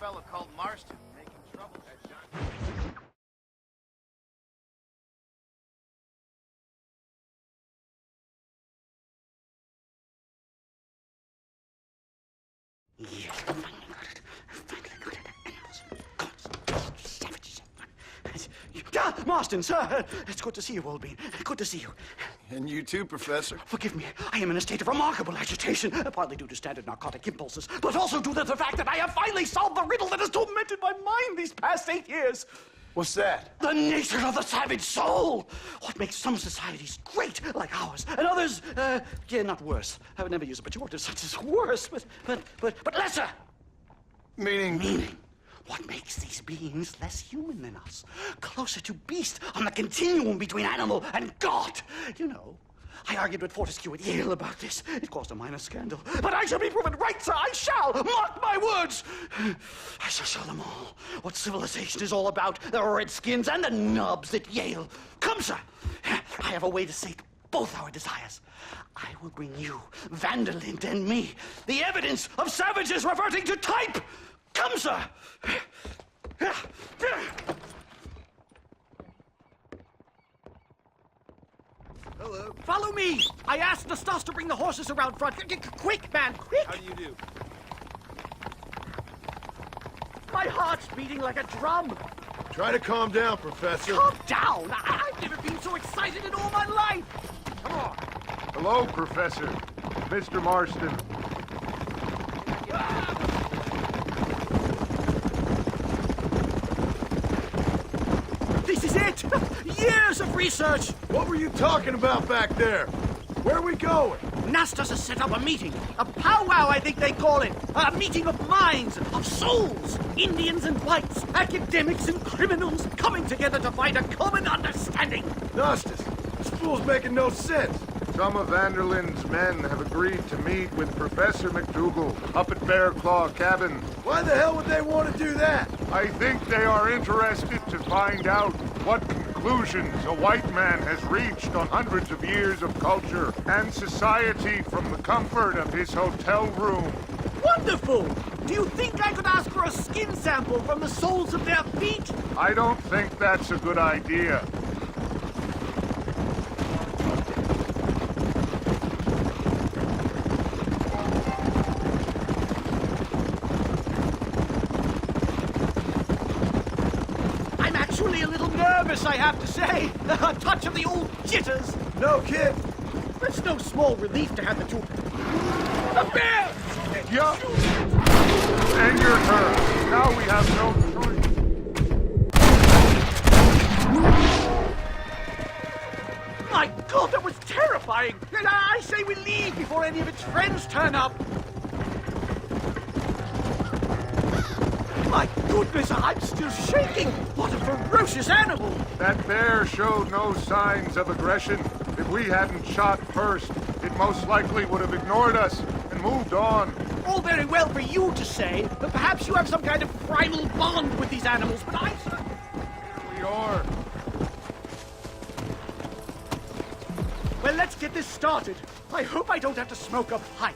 fellow called Marston making trouble. Marston, sir. It's good to see you, Wolbein. Good to see you. And you too, Professor. Forgive me. I am in a state of remarkable agitation, partly due to standard narcotic impulses, but also due to the fact that I have finally solved the riddle that has tormented my mind these past 8 years. What's that? The nature of the savage soul. What makes some societies great, like ours, and others, not worse. I would never use a pejorative such as worse, but lesser. Meaning? What makes these beings less human than us? Closer to beast on the continuum between animal and God. You know, I argued with Fortescue at Yale about this. It caused a minor scandal. But I shall be proven right, sir. I shall. Mark my words. I shall show them all what civilization is all about. The redskins and the nubs at Yale. Come, sir. I have a way to sate both our desires. I will bring you, Vanderlint and me, the evidence of savages reverting to type. Come, sir! Hello. Follow me! I asked Nastas to bring the horses around front. Quick, man, quick! How do you do? My heart's beating like a drum. Try to calm down, Professor. Calm down! I've never been so excited in all my life! Come on! Hello, Professor. Mr. Marston. This is it! Years of research! What were you talking about back there? Where are we going? Nastas has set up a meeting. A powwow, I think they call it. A meeting of minds, of souls. Indians and whites, academics and criminals coming together to find a common understanding. Nastas, this fool's making no sense. Some of Vanderlyn's men have agreed to meet with Professor McDougal up at Bear Claw Cabin. Why the hell would they want to do that? I think they are interested to find out what conclusions a white man has reached on hundreds of years of culture and society from the comfort of his hotel room. Wonderful! Do you think I could ask for a skin sample from the soles of their feet? I don't think that's a good idea. I have to say. A touch of the old jitters. No kid. It's no small relief to have the two... The bear! Yup. And your turn. Now we have no choice. My God, that was terrifying. And I say we leave before any of its friends turn up. My goodness, I'm still shaking! What a ferocious animal! That bear showed no signs of aggression. If we hadn't shot first, it most likely would have ignored us and moved on. All very well for you to say, but perhaps you have some kind of primal bond with these animals, but I... Here we are. Well, let's get this started. I hope I don't have to smoke a pipe.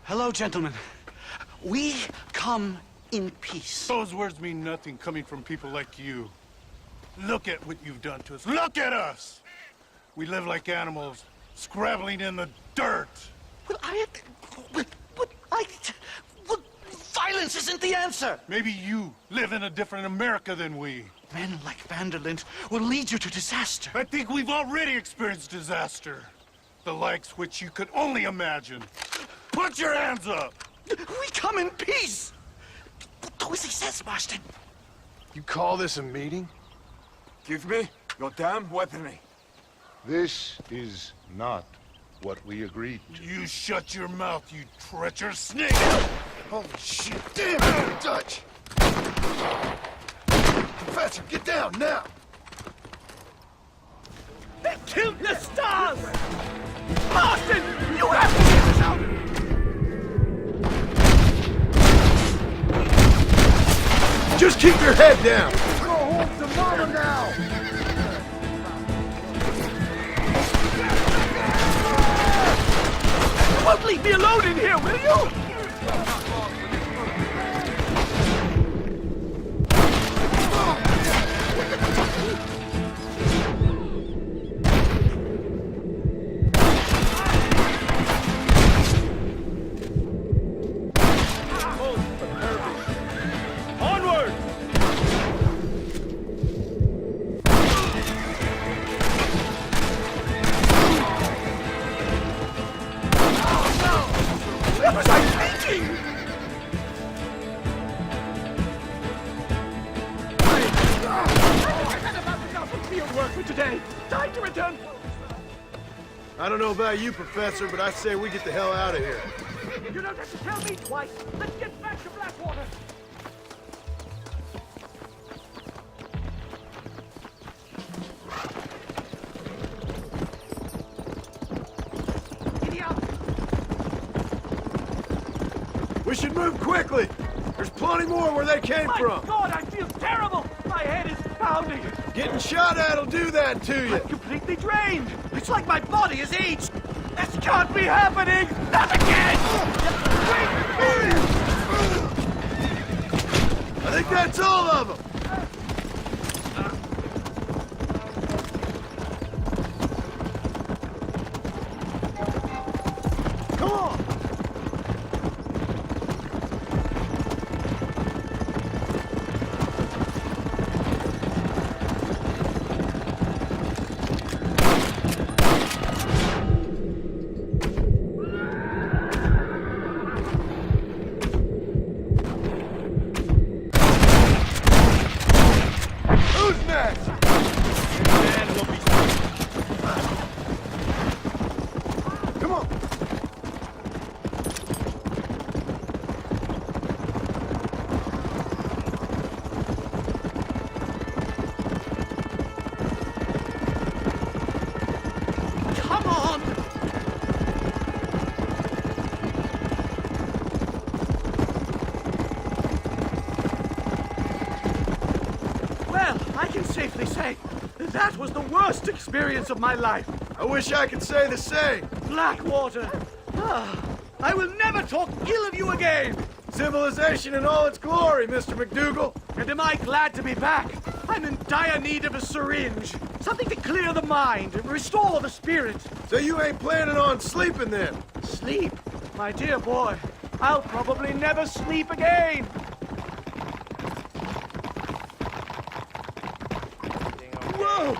Hello, gentlemen. We come in peace. Those words mean nothing coming from people like you. Look at what you've done to us. Look at us! We live like animals, scrabbling in the dirt. Well, violence isn't the answer. Maybe you live in a different America than we. Men like Vanderlint will lead you to disaster. I think we've already experienced disaster. The likes which you could only imagine. Put your hands up! We come in peace! Do as he says, Marston. You call this a meeting? Give me your damn weaponry. This is not what we agreed to. You shut your mouth, you treacherous snake! Holy shit, damn it, Dutch! Professor, get down, now! They killed the stars! Marston, you have to get us out! Just keep your head down! Go home to Mama now! You won't leave me alone in here, will you? Onward! What was I thinking? I've had about enough of field work for today. Time to return. I don't know about you, Professor, but I say we get the hell out of here. You don't have to tell me twice. Let's get back to Blackwater. Giddy up. We should move quickly! There's plenty more where they came My from! God, I feel terrible. My head is pounding. Getting shot at'll do that to you! I'm completely drained. It's like my body has aged. This can't be happening. Not again. I think that's all of them! Come on! Who's next? Come on! Come on. Well, I can safely say that was the worst experience of my life. I wish I could say the same. Blackwater. I will never talk ill of you again. Civilization in all its glory, Mr. McDougal. And am I glad to be back? I'm in dire need of a syringe. Something to clear the mind and restore the spirit. So you ain't planning on sleeping then? Sleep? My dear boy, I'll probably never sleep again. Whoa!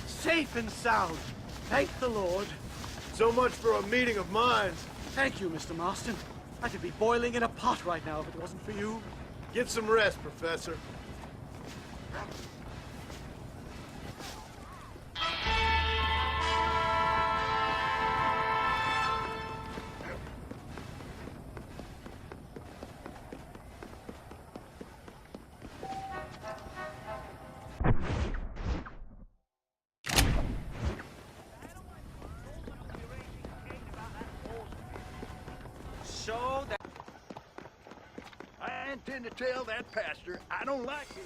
Safe and sound. Thank the Lord. So much for a meeting of minds. Thank you, Mr. Marston. I could be boiling in a pot right now if it wasn't for you. Get some rest, Professor. So that I intend to tell that pastor I don't like his.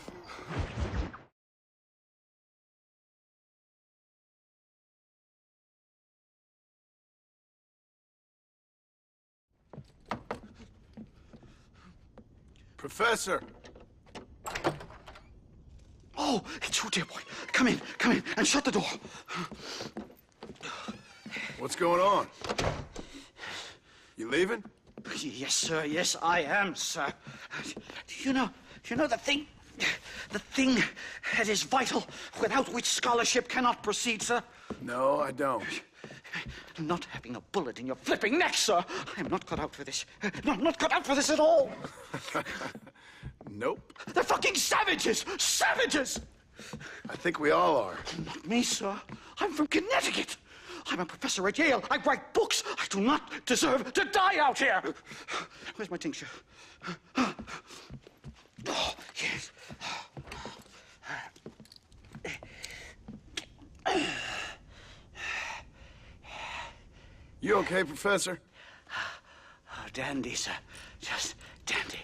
Professor! Oh, it's you, dear boy. Come in, and shut the door. What's going on? You leaving? Yes, sir. Yes, I am, sir. You know the thing that is vital, without which scholarship cannot proceed, sir? No, I don't. Not having a bullet in your flipping neck, sir. I am not cut out for this. No, I'm not cut out for this at all. Nope. They're fucking savages! Savages! I think we all are. Not me, sir. I'm from Connecticut. I'm a professor at Yale. I write books. I do not deserve to die out here. Where's my tincture? Oh, yes. You okay, Professor? Oh, dandy, sir. Just dandy.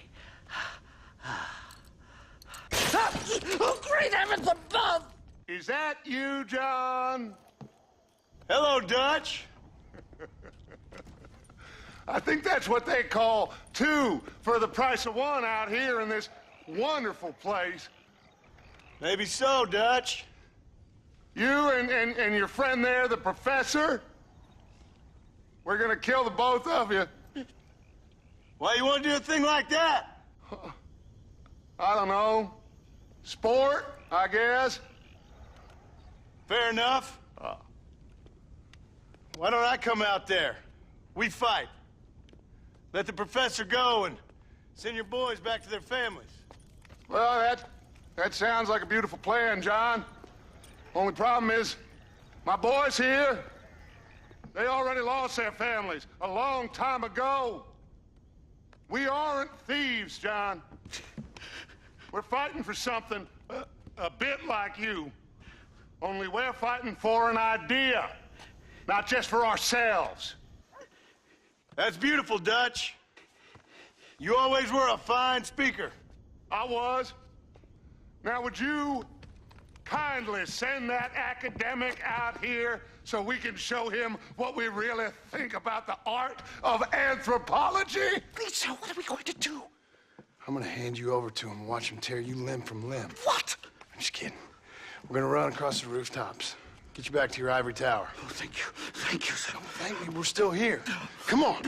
Oh, great heavens above! Is that you, John? Hello, Dutch. I think that's what they call two for the price of one out here in this wonderful place. Maybe so, Dutch. You and your friend there, the professor, we're gonna kill the both of you. Why you want to do a thing like that? I don't know. Sport, I guess. Fair enough. Why don't I come out there? We fight. Let the professor go and send your boys back to their families. Well, that sounds like a beautiful plan, John. Only problem is, my boys here, they already lost their families a long time ago. We aren't thieves, John. We're fighting for something a bit like you. Only we're fighting for an idea, not just for ourselves. That's beautiful, Dutch. You always were a fine speaker. I was. Now, would you kindly send that academic out here so we can show him what we really think about the art of anthropology? Please, sir, what are we going to do? I'm gonna hand you over to him and watch him tear you limb from limb. What? I'm just kidding. We're gonna run across the rooftops. Get you back to your ivory tower. Oh, thank you. Thank you, sir. Don't thank me, we're still here. Come on.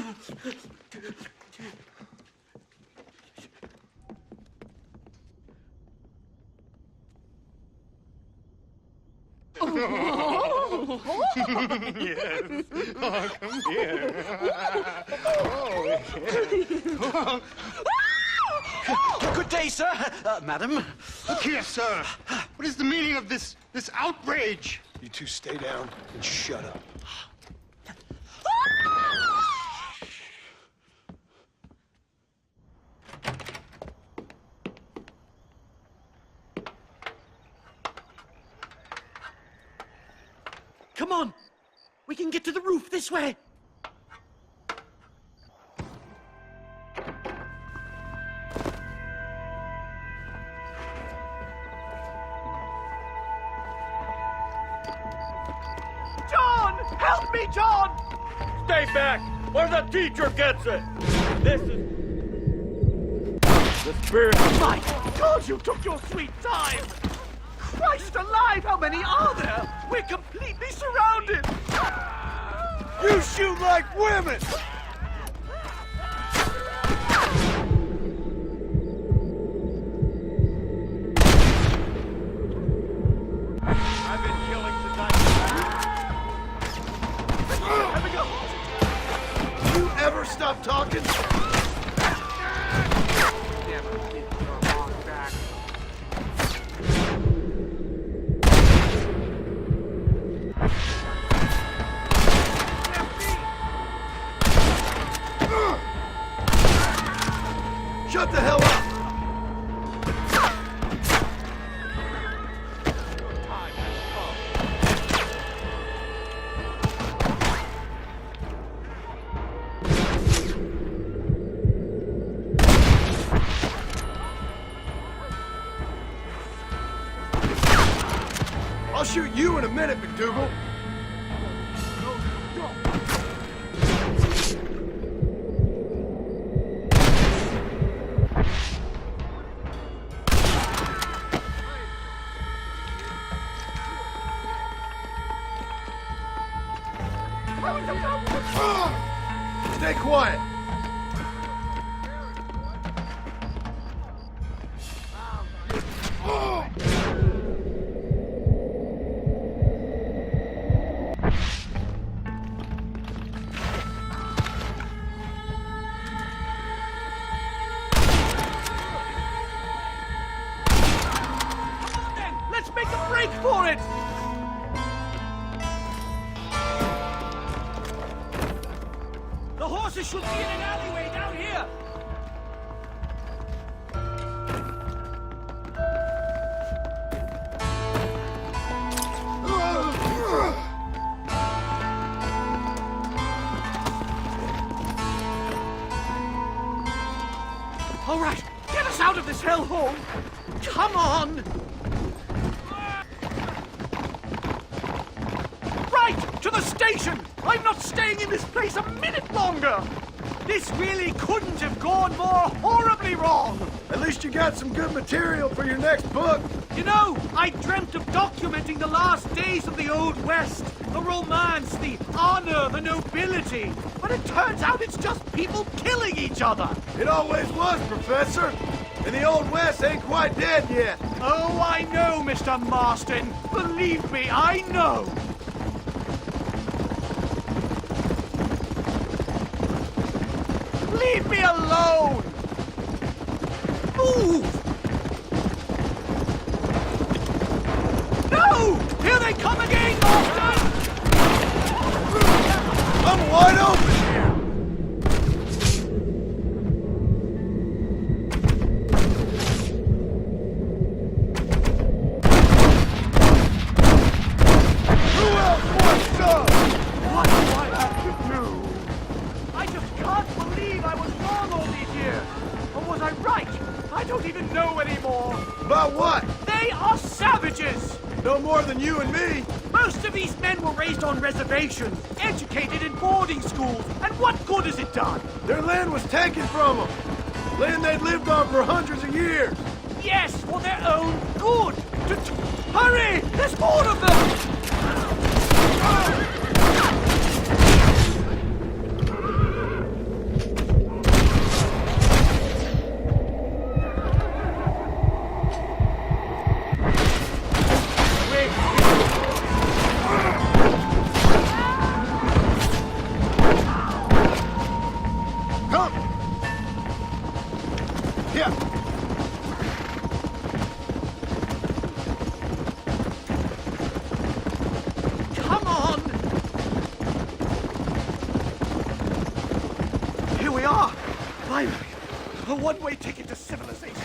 Yes. Oh, come here. Good day, sir. Madam. Look here, sir. What is the meaning of this outrage? You two stay down and shut up. Come on. We can get to the roof this way. John! Help me, John! Stay back, or the teacher gets it. This is the spirit of My God, you took your sweet time! Christ alive, how many are there? We're completely surrounded! You shoot like women! I've been killing tonight. Here we go! You ever stop talking? Shut the hell up! I'll shoot you in a minute, McDougal. Stay quiet. for it! The horses should be in an alleyway down here! All right, get us out of this hellhole! Come on! Right, to the station! I'm not staying in this place a minute longer! This really couldn't have gone more horribly wrong! At least you got some good material for your next book. You know, I dreamt of documenting the last days of the Old West. The romance, the honor, the nobility. But it turns out it's just people killing each other. It always was, Professor. And the Old West ain't quite dead yet. Oh, I know, Mr. Marston. Believe me, I know. Leave me alone! Move! No! Here they come again, Marston! I'm wide open here. Who else wants some? What do I have to do? I just can't believe I was wrong all these years. Or was I right? I don't even know anymore. About what? They are savages! No more than you and me. Most of these men were raised on reservations, educated in boarding schools, and what good has it done? Their land was taken from them. Land they'd lived on for hundreds of years. Yes, for their own good! Hurry! There's more of them! Come. Here. Come on! Here we are! Finally! A one-way ticket to civilization.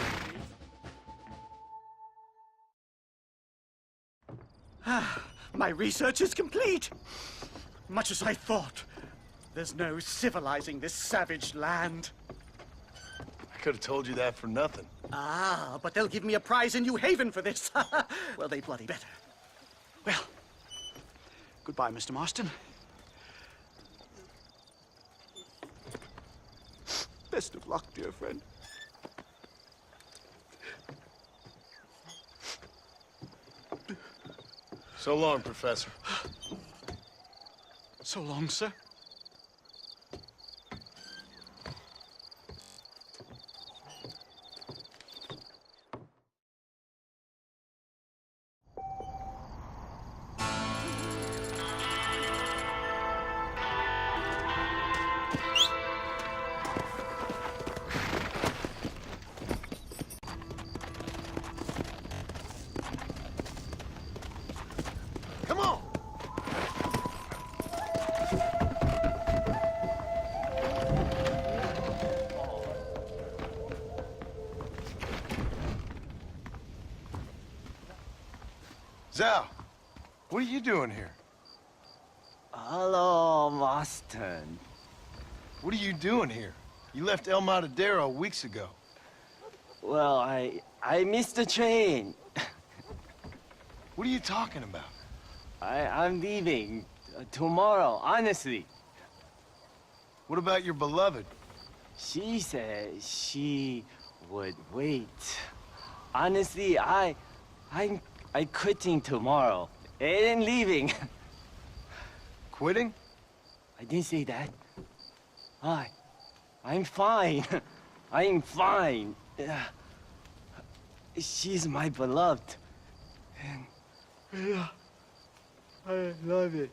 My research is complete. Much as I thought. There's no civilizing this savage land. I could have told you that for nothing. Ah, but they'll give me a prize in New Haven for this. Well, they bloody better. Well, goodbye, Mr. Marston. Best of luck, dear friend. So long, Professor. So long, sir. Come on. Zhao, what are you doing here? Hello, Marston. What are you doing here? You left El Matadero weeks ago. Well, I missed the train. What are you talking about? I'm leaving tomorrow, honestly. What about your beloved? She said she would wait. Honestly, I'm quitting tomorrow and leaving. Quitting? I didn't say that. I'm fine. I'm fine. She's my beloved. And I love it.